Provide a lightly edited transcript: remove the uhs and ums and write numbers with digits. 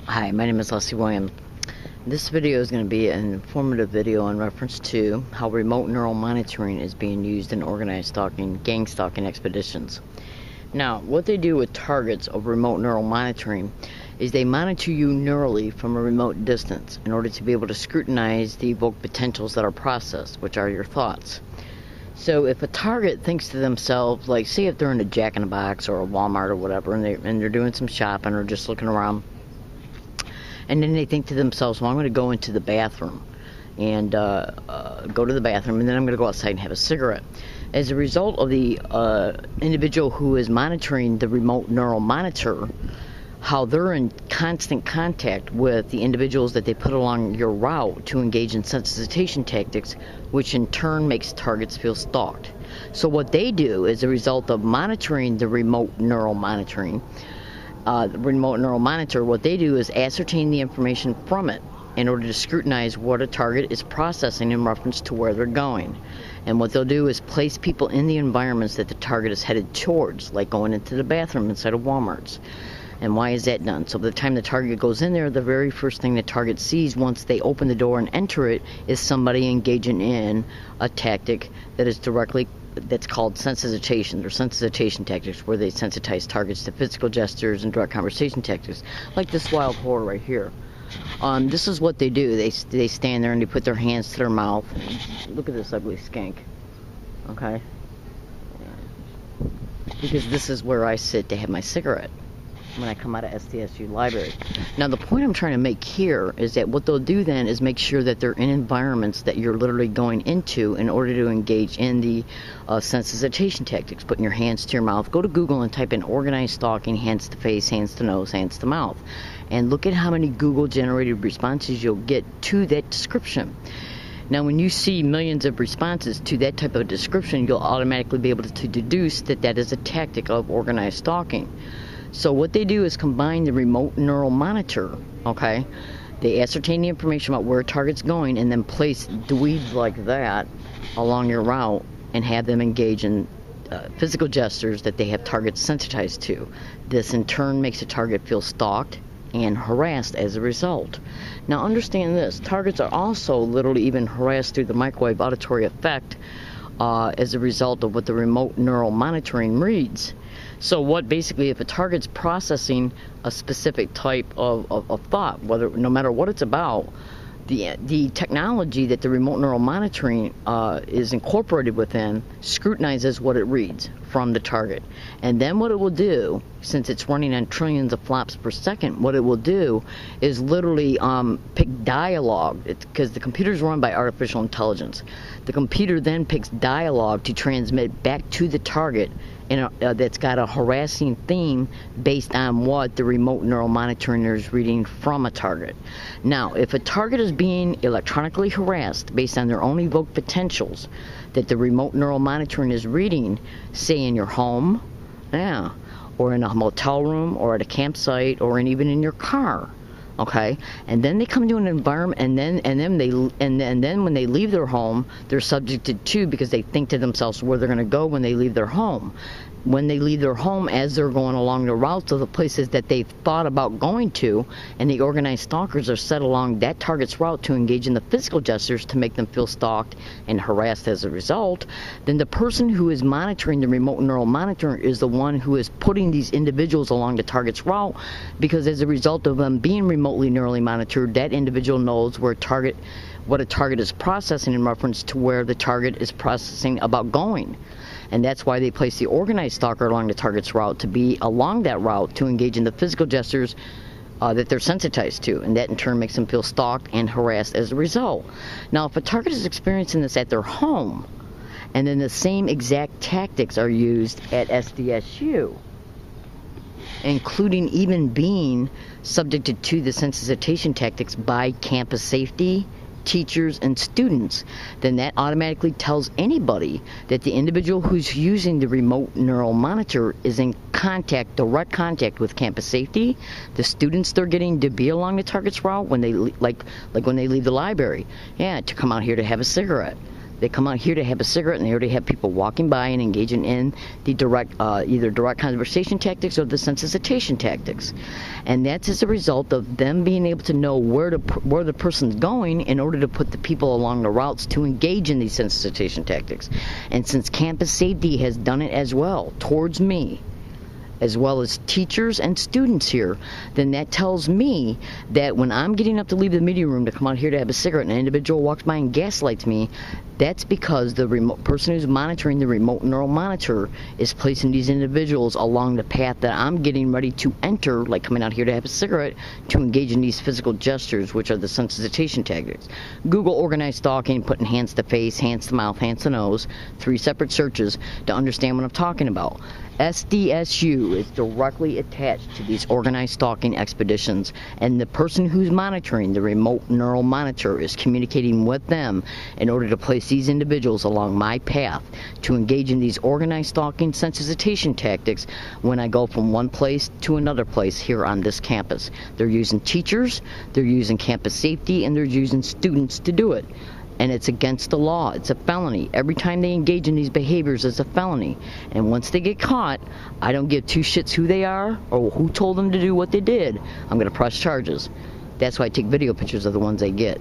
Hi, my name is Leslie Williams. This video is going to be an informative video in reference to how remote neural monitoring is being used in organized stalking, gang stalking expeditions. Now, what they do with targets of remote neural monitoring is they monitor you neurally from a remote distance in order to be able to scrutinize the evoked potentials that are processed, which are your thoughts. So if a target thinks to themselves, like say if they're in a Jack in the Box or a Walmart or whatever, and they're doing some shopping or just looking around, and then they think to themselves, well, I'm going to go into the bathroom and go to the bathroom, and then I'm going to go outside and have a cigarette. As a result of the individual who is monitoring the remote neural monitor, how they're in constant contact with the individuals that they put along your route to engage in sensitization tactics, which in turn makes targets feel stalked. So what they do as a result of monitoring the remote neural monitoring, the remote neural monitor, what they do is ascertain the information from it in order to scrutinize what a target is processing in reference to where they're going. And what they'll do is place people in the environments that the target is headed towards, like going into the bathroom inside of Walmart's. And why is that done? So by the time the target goes in there, the very first thing the target sees once they open the door and enter it is somebody engaging in a tactic that is that's called sensitization, or sensitization tactics, where they sensitize targets to physical gestures and direct conversation tactics, like this wild whore right here. This is what they do. They stand there and they put their hands to their mouth. Look at this ugly skank. Okay? Because this is where I sit to have my cigarette when I come out of SDSU library. Now the point I'm trying to make here is that what they'll do then is make sure that they're in environments that you're literally going into in order to engage in the sensitization tactics, putting your hands to your mouth. Go to Google and type in organized stalking, hands to face, hands to nose, hands to mouth, and look at how many Google generated responses you'll get to that description. Now when you see millions of responses to that type of description, you'll automatically be able to deduce that that is a tactic of organized stalking. So what they do is combine the remote neural monitor, okay? They ascertain the information about where a target's going and then place dweebs like that along your route and have them engage in physical gestures that they have targets sensitized to. This in turn makes a target feel stalked and harassed as a result. Now understand this, targets are also literally even harassed through the microwave auditory effect as a result of what the remote neural monitoring reads. So what basically, if a target's processing a specific type of thought, no matter what it's about, the technology that the remote neural monitoring is incorporated within scrutinizes what it reads from the target. And then what it will do, since it's running on trillions of flops per second, what it will do is literally pick dialogue, because the computer's run by artificial intelligence. The computer then picks dialogue to transmit back to the target that's got a harassing theme based on what the remote neural monitoring is reading from a target. Now, if a target is being electronically harassed based on their own evoked potentials that the remote neural monitoring is reading, say in your home, or in a motel room, or at a campsite, or even in your car, okay, and then they come to an environment, and then when they leave their home, they're subjected to, because they think to themselves where they're going to go when they leave their home. When they leave their home, as they're going along the routes of the places that they've thought about going to, and the organized stalkers are set along that target's route to engage in the physical gestures to make them feel stalked and harassed as a result, then the person who is monitoring the remote neural monitor is the one who is putting these individuals along the target's route, because as a result of them being remotely neurally monitored, that individual knows what a target is processing in reference to where the target is processing about going. And that's why they place the organized stalker along the target's route, to be along that route to engage in the physical gestures that they're sensitized to, and that in turn makes them feel stalked and harassed as a result. Now, if a target is experiencing this at their home, and then the same exact tactics are used at SDSU, including even being subjected to the sensitization tactics by campus safety, teachers, and students, then that automatically tells anybody that the individual who's using the remote neural monitor is in direct contact with campus safety, the students they're getting to be along the target's route when they like when they leave the library, to come out here to have a cigarette. They come out here to have a cigarette, and they already have people walking by and engaging in the direct, either direct conversation tactics or the sensitization tactics. And that's as a result of them being able to know where the person's going in order to put the people along the routes to engage in these sensitization tactics. And since campus safety has done it as well towards me, as well as teachers and students here, then that tells me that when I'm getting up to leave the meeting room to come out here to have a cigarette and an individual walks by and gaslights me, that's because the remote person who's monitoring the remote neural monitor is placing these individuals along the path that I'm getting ready to enter, like coming out here to have a cigarette, to engage in these physical gestures, which are the sensitization tactics. Google organized stalking, putting hands to face, hands to mouth, hands to nose, 3 separate searches to understand what I'm talking about. SDSU is directly attached to these organized stalking expeditions, and the person who's monitoring the remote neural monitor is communicating with them in order to place these individuals along my path to engage in these organized stalking sensitization tactics when I go from one place to another place here on this campus. They're using teachers, they're using campus safety, and they're using students to do it. And it's against the law. It's a felony. Every time they engage in these behaviors, it's a felony. And once they get caught, I don't give 2 shits who they are or who told them to do what they did. I'm going to press charges. That's why I take video pictures of the ones they get.